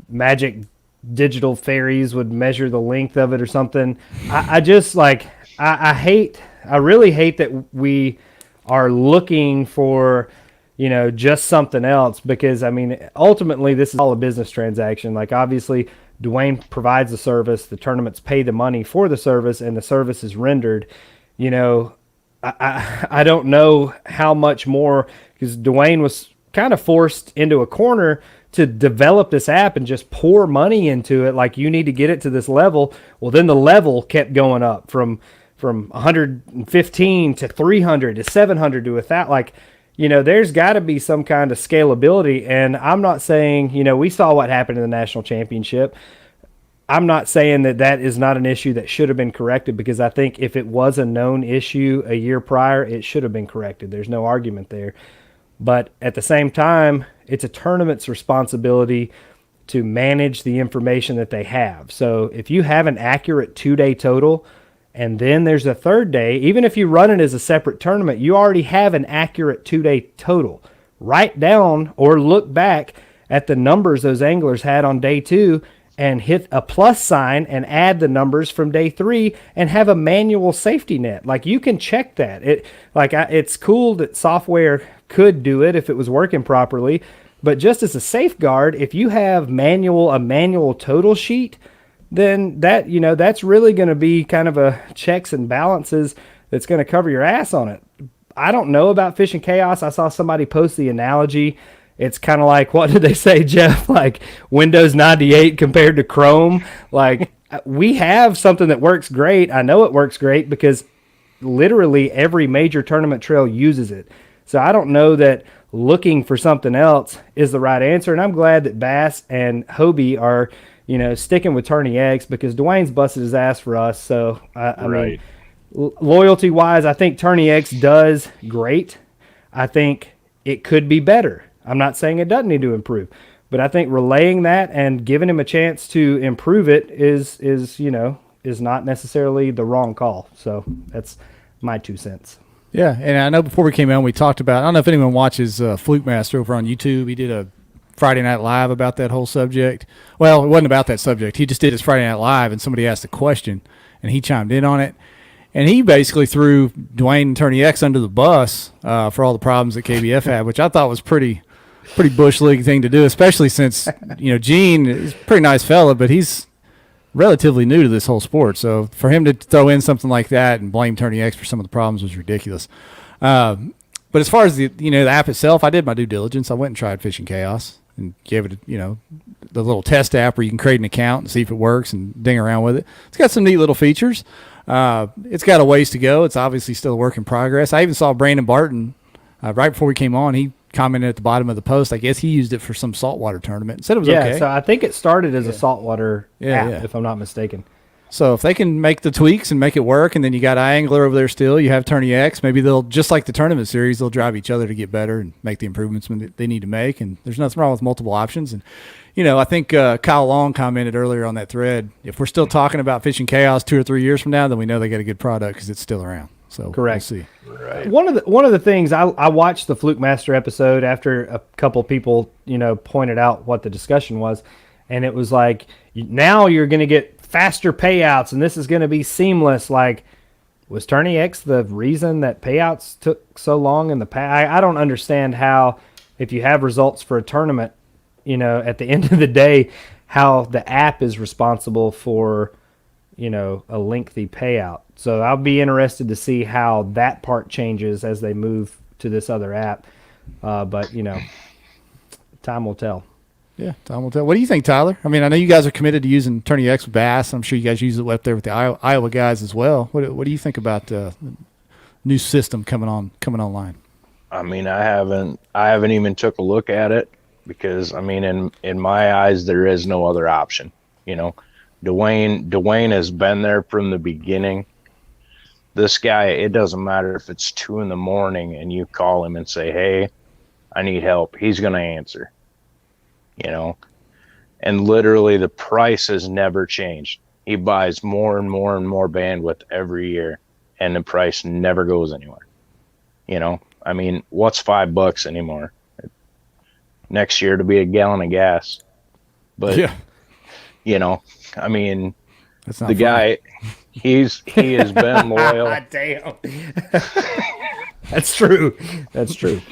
magic digital fairies would measure the length of it or something. I really hate that we are looking for, just something else, because I mean, ultimately this is all a business transaction. Like, obviously Dwayne provides the service, the tournaments pay the money for the service, and the service is rendered. I don't know how much more, because Dwayne was kind of forced into a corner to develop this app and just pour money into it. Like, you need to get it to this level. Well, then the level kept going up from 115 to 300 to 700 to 1,000. Like, there's got to be some kind of scalability. And I'm not saying, we saw what happened in the national championship. I'm not saying that is not an issue that should have been corrected, because I think if it was a known issue a year prior, it should have been corrected. There's no argument there. But at the same time, it's a tournament's responsibility to manage the information that they have. So if you have an accurate 2-day total and then there's a third day, even if you run it as a separate tournament, you already have an accurate 2-day total. Write down or look back at the numbers those anglers had on day 2 and hit a plus sign and add the numbers from day 3 and have a manual safety net. Like, you can check that. It's cool that software could do it if it was working properly, but just as a safeguard, if you have a manual total sheet, then that's really going to be kind of a checks and balances that's going to cover your ass on it. I don't know about Fishing Chaos. I saw somebody post the analogy. It's kind of like, what did they say, Jeff? Like Windows 98 compared to Chrome. Like, we have something that works great. I know it works great because literally every major tournament trail uses it. So I don't know that looking for something else is the right answer. And I'm glad that Bass and Hobie are, sticking with Tourney X, because Dwayne's busted his ass for us. So, I mean, loyalty-wise, I think Tourney X does great. I think it could be better. I'm not saying it doesn't need to improve, but I think relaying that and giving him a chance to improve it is not necessarily the wrong call. So that's my 2 cents. Yeah, and I know before we came on, we talked about, I don't know if anyone watches Fluke Master over on YouTube. He did a Friday Night Live about that whole subject. Well, it wasn't about that subject. He just did his Friday Night Live, and somebody asked a question, and he chimed in on it. And he basically threw Dwayne and Tourney X under the bus for all the problems that KBF had, which I thought was pretty bush league thing to do, especially since Gene is a pretty nice fella, but he's relatively new to this whole sport. So for him to throw in something like that and blame Tourney X for some of the problems was ridiculous. But as far as the app itself, I did my due diligence. I went and tried Fishing Chaos and gave it the little test app where you can create an account and see if it works and ding around with it. It's got some neat little features. It's got a ways to go. It's obviously still a work in progress. I even saw Brandon Barton right before we came on. He commented at the bottom of the post. I guess he used it for some saltwater tournament and said it was okay. Yeah, so I think it started as a saltwater app, if I'm not mistaken. So if they can make the tweaks and make it work, and then you got iAngler over there still, you have Tourney X, maybe they'll, just like the tournament series, they'll drive each other to get better and make the improvements they need to make. And there's nothing wrong with multiple options. And, I think Kyle Long commented earlier on that thread, if we're still talking about Fishing Chaos 2 or 3 years from now, then we know they got a good product because it's still around. So correct. We'll see. Right. One of the things I watched the Fluke Master episode after a couple people pointed out what the discussion was, and it was like, now you're going to get faster payouts and this is going to be seamless. Like, was Tourney X the reason that payouts took so long in the past? I don't understand how, if you have results for a tournament, at the end of the day, how the app is responsible for a lengthy payout. So I'll be interested to see how that part changes as they move to this other app. But time will tell. Yeah, time will tell. What do you think, Tyler? I mean, I know you guys are committed to using Tourney X with Bass. I'm sure you guys use it up there with the Iowa guys as well. What do you think about the new system coming online? I mean, I haven't even took a look at it because, I mean, in my eyes, there is no other option. Dwayne has been there from the beginning. This guy, it doesn't matter if it's 2 a.m. and you call him and say, hey, I need help. He's going to answer, and literally the price has never changed. He buys more and more and more bandwidth every year, and the price never goes anywhere. I mean, what's $5 anymore? Next year to be a gallon of gas. But, yeah. I mean, that's not the guy, he has been loyal. Damn. That's true. That's true.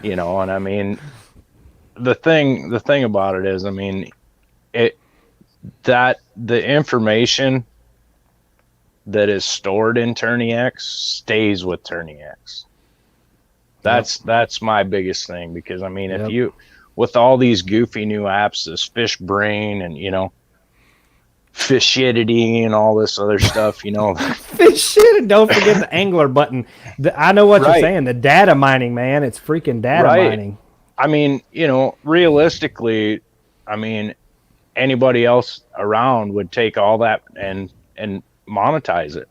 And I mean, the thing about it is, I mean, that the information that is stored in Tourney X stays with Tourney X. That's my biggest thing, because I mean, if you, with all these goofy new apps, this Fish Brain and Fishidity and all this other stuff, Fishidity. Don't forget the angler button. I know what you're saying. The data mining, man. It's freaking data mining. I mean, realistically, I mean, anybody else around would take all that and monetize it.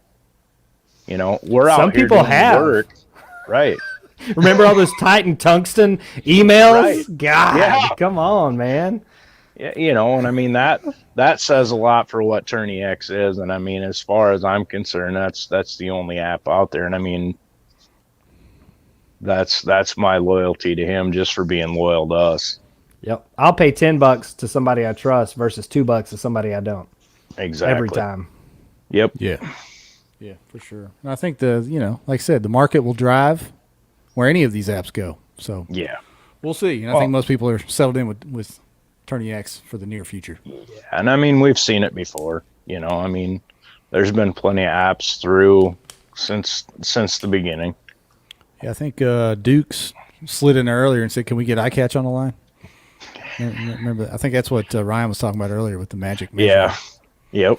You know, we're Some out here people doing the have. work. Right. Remember all those Titan tungsten emails? Right. God, Yeah. come on, man. Yeah, you know, and I mean that says a lot for what Tourney X is, and I mean, as far as I'm concerned, that's the only app out there, and I mean, that's my loyalty to him just for being loyal to us. Yep. I'll pay $10 to somebody I trust versus $2 to somebody I don't. Exactly. Every time. Yep. Yeah. Yeah, for sure. And I think like I said, the market will drive where any of these apps go. So Yeah. we'll see. And I think most people are settled in with Tourney X for the near future. Yeah, and I mean, we've seen it before. You know, I mean, there's been plenty of apps through since the beginning. Yeah, I think Dukes slid in there earlier and said, "Can we get iCatch on the line?" Remember, I think that's what Ryan was talking about earlier with the magic. Yeah. Yep.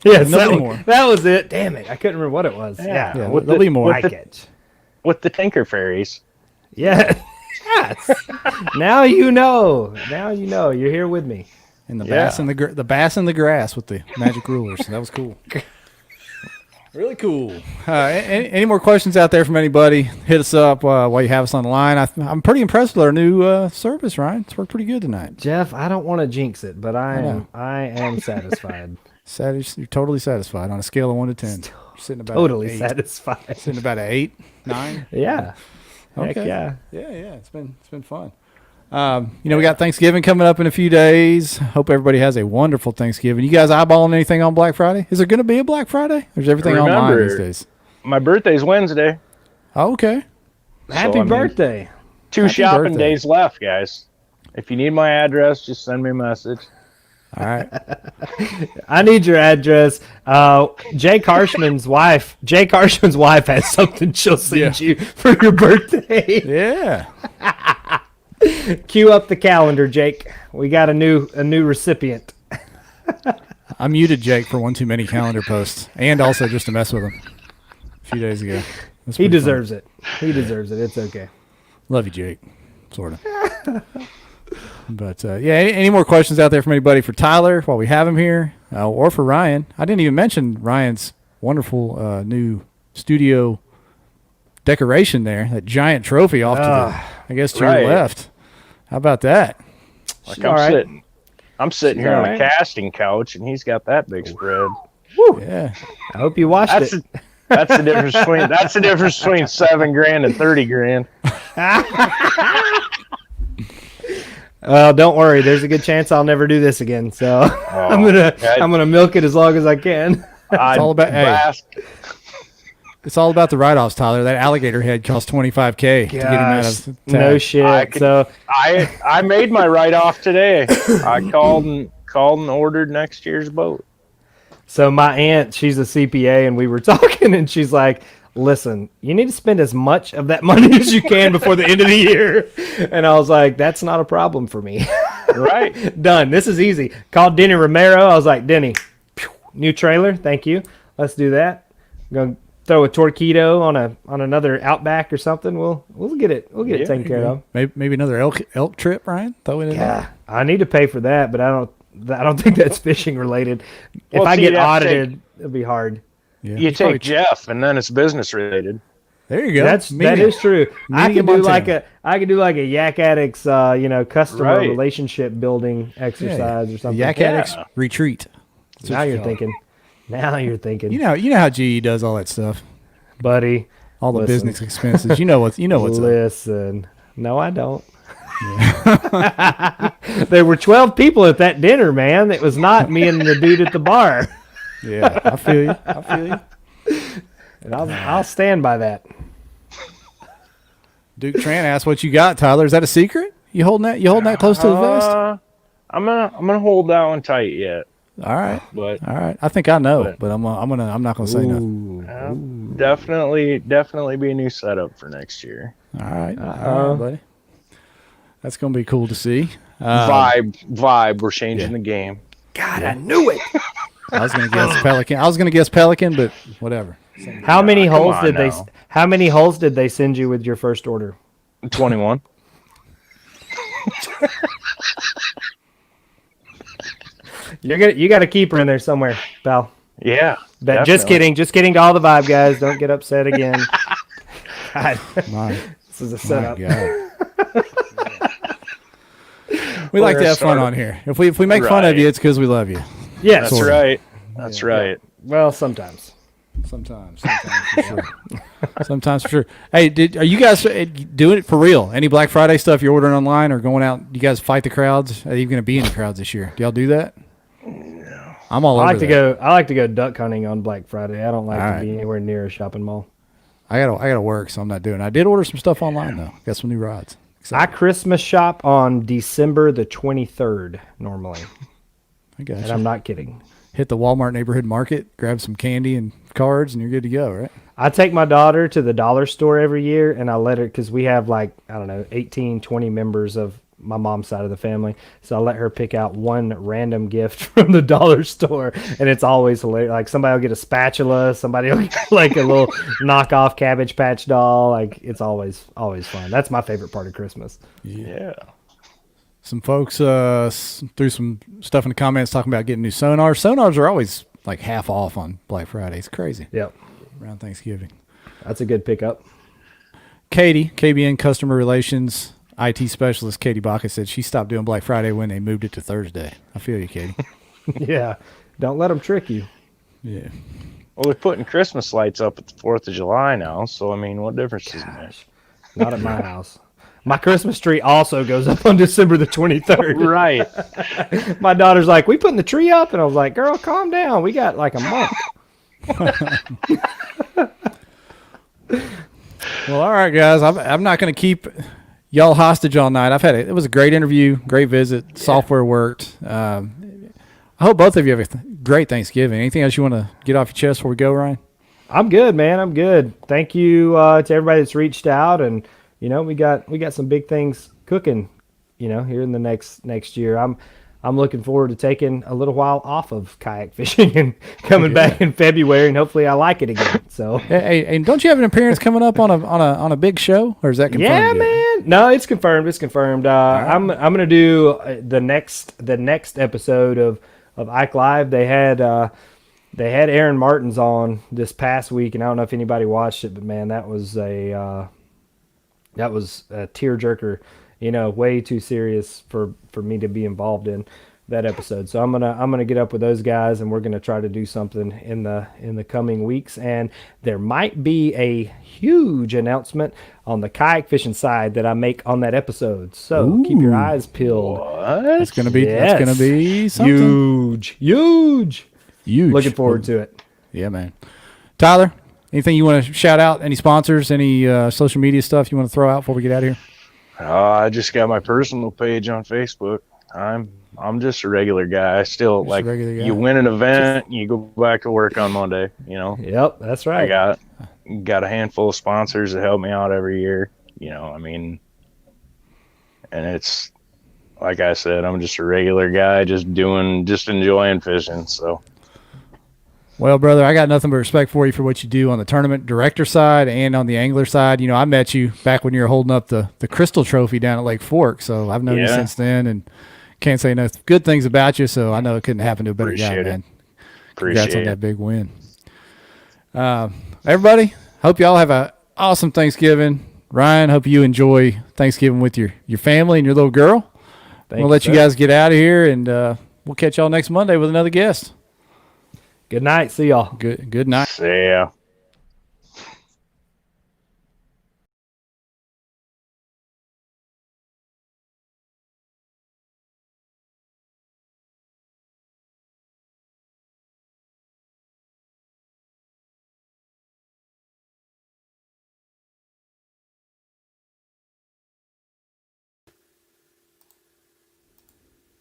Yes, Nothing more. that was it. Damn it. I couldn't remember what it was. Yeah. Yeah, with there'll be more. iCatch. With the Tinker Fairies. Yeah. Yes. Now you know. Now you know. You're here with me. And the bass in the bass in the grass with the magic rulers. That was cool. Really cool. Any more questions out there from anybody? Hit us up while you have us on the line. I'm pretty impressed with our new service, Ryan. It's worked pretty good tonight. Jeff, I don't want to jinx it, but I am satisfied. You're totally satisfied on a scale of 1 to 10. You're sitting about Totally an 8. satisfied. Sitting about an 8, 9. Yeah. Okay. Heck yeah. Yeah. It's been fun. We got Thanksgiving coming up in a few days. Hope everybody has a wonderful Thanksgiving. You guys eyeballing anything on Black Friday? Is there going to be a Black Friday? Or is everything online these days? My birthday's Wednesday. Oh, okay. Happy birthday. 2 Happy shopping birthday. days left, guys. If you need my address, just send me a message. All right. I need your address. Jake Harshman's wife has something she'll send you for your birthday. Yeah. Cue up the calendar, Jake. We got a new recipient. I muted Jake for one too many calendar posts and also just to mess with him a few days ago. He deserves it. He deserves it. It's okay. Love you, Jake. Sort of. But, any more questions out there from anybody for Tyler while we have him here or for Ryan? I didn't even mention Ryan's wonderful new studio decoration there, that giant trophy off to your left. How about that? Like I'm sitting here on a casting couch, and he's got that big spread. Woo. Yeah. I hope you watched it. That's the difference between $7,000 and $30,000. Don't worry. There's a good chance I'll never do this again. So I'm gonna milk it as long as I can. It's all about it's all about the write-offs, Tyler. That alligator head cost $25,000 to get him out of town. No shit. I made my write-off today. I called and ordered next year's boat. So my aunt, she's a CPA, and we were talking, and she's like, listen, you need to spend as much of that money as you can before the end of the year. And I was like, that's not a problem for me. Right. Done. This is easy. Called Denny Romero. I was like, Denny, new trailer. Thank you. Let's do that. I'm going to throw a Torpedo on another Outback or something. We'll get it. We'll get it taken care of. Maybe another elk trip, Ryan? Throw it in there. I need to pay for that, but I don't think that's fishing related. If I get audited, it'll be hard. Yeah. You take Jeff, and then it's business related. There you go. That is true. I could do like a Yak Addicts, customer relationship building exercise or something. Yak Addicts retreat. Now you're thinking. You know how GE does all that stuff, buddy. All the business expenses. You know what's Listen, no, I don't. Yeah. There were 12 people at that dinner, man. It was not me and the dude at the bar. Yeah, I feel you. And I'll stand by that. Duke Tran asked what you got, Tyler. Is that a secret? You holding that close to the vest? I'm gonna hold that one tight yet. All right. But all right. I think I know, but I'm not gonna say nothing. Definitely be a new setup for next year. All right, buddy. That's gonna be cool to see. Vibe. We're changing the game. God, I knew it. I was gonna guess Pelican, but whatever. How many holes did they send you with your first order? 21. You got to keep her in there somewhere, pal. Yeah. But just kidding to all the Vibe guys. Don't get upset again. God. This is a setup. We like to have fun on here. If we make fun of you, it's because we love you. Yes, that's right. That's right. Well, sometimes for sure. Sometimes for sure. Hey, are you guys doing it for real? Any Black Friday stuff you're ordering online or going out? You guys fight the crowds? Are you going to be in the crowds this year? Do y'all do that? No. I'm all over that. I like to go duck hunting on Black Friday. I don't like to be anywhere near a shopping mall. I gotta work, so I'm not doing it. I did order some stuff online though. Got some new rods. I Christmas shop on December the 23rd normally. I got you. And I'm not kidding. Hit the Walmart neighborhood market, grab some candy and cards, and you're good to go, right? I take my daughter to the dollar store every year, and I let her, because we have 18, 20 members of my mom's side of the family. So I let her pick out one random gift from the dollar store, and it's always hilarious. Like somebody will get a spatula, somebody will get like a little knockoff Cabbage Patch doll. Like it's always fun. That's my favorite part of Christmas. Yeah. Some folks threw some stuff in the comments talking about getting new sonars. Sonars are always like half off on Black Friday. It's crazy. Yep. Around Thanksgiving. That's a good pickup. Katie, KBN Customer Relations IT Specialist Katie Baca said she stopped doing Black Friday when they moved it to Thursday. I feel you, Katie. Yeah. Don't let them trick you. Yeah. Well, they're putting Christmas lights up at the 4th of July now, so I mean, what difference does it make? Not at my house. My Christmas tree also goes up on December the 23rd. Right. My daughter's like, we putting the tree up? And I was like, girl, calm down. We got like a month. Well, all right, guys. I'm not going to keep y'all hostage all night. It was a great interview, great visit. Software worked. I hope both of you have a great Thanksgiving. Anything else you want to get off your chest before we go, Ryan? I'm good, man. I'm good. Thank you to everybody that's reached out, and we got some big things cooking, here in the next year. I'm looking forward to taking a little while off of kayak fishing and coming back in February, and hopefully I like it again. So, hey, don't you have an appearance coming up on a big show, or is that confirmed? Yeah, man. No, it's confirmed. It's confirmed. Right. I'm gonna do the next episode of Ike Live. They had Aaron Martins on this past week, and I don't know if anybody watched it, but man, that was a tearjerker. Way too serious for me to be involved in that episode. So I'm gonna get up with those guys, and we're gonna try to do something in the coming weeks. And there might be a huge announcement on the kayak fishing side that I make on that episode. So keep your eyes peeled. What? That's gonna be something huge. Looking forward to it. Yeah, man. Tyler, anything you want to shout out? Any sponsors? Any social media stuff you want to throw out before we get out of here? I just got my personal page on Facebook. I'm just a regular guy. I still you win an event, you go back to work on Monday. Yep, that's right. I got a handful of sponsors that help me out every year. And it's like I said, I'm just a regular guy, just enjoying fishing. So. Well, brother, I got nothing but respect for you for what you do on the tournament director side and on the angler side. I met you back when you were holding up the Crystal Trophy down at Lake Fork, so I've known you since then and can't say no good things about you, so I know it couldn't happen to a better guy, man. Congrats on that big win. Everybody, hope y'all have an awesome Thanksgiving. Ryan, hope you enjoy Thanksgiving with your family and your little girl. We'll let you guys get out of here, and we'll catch y'all next Monday with another guest. Good night. See y'all. Good night. See ya.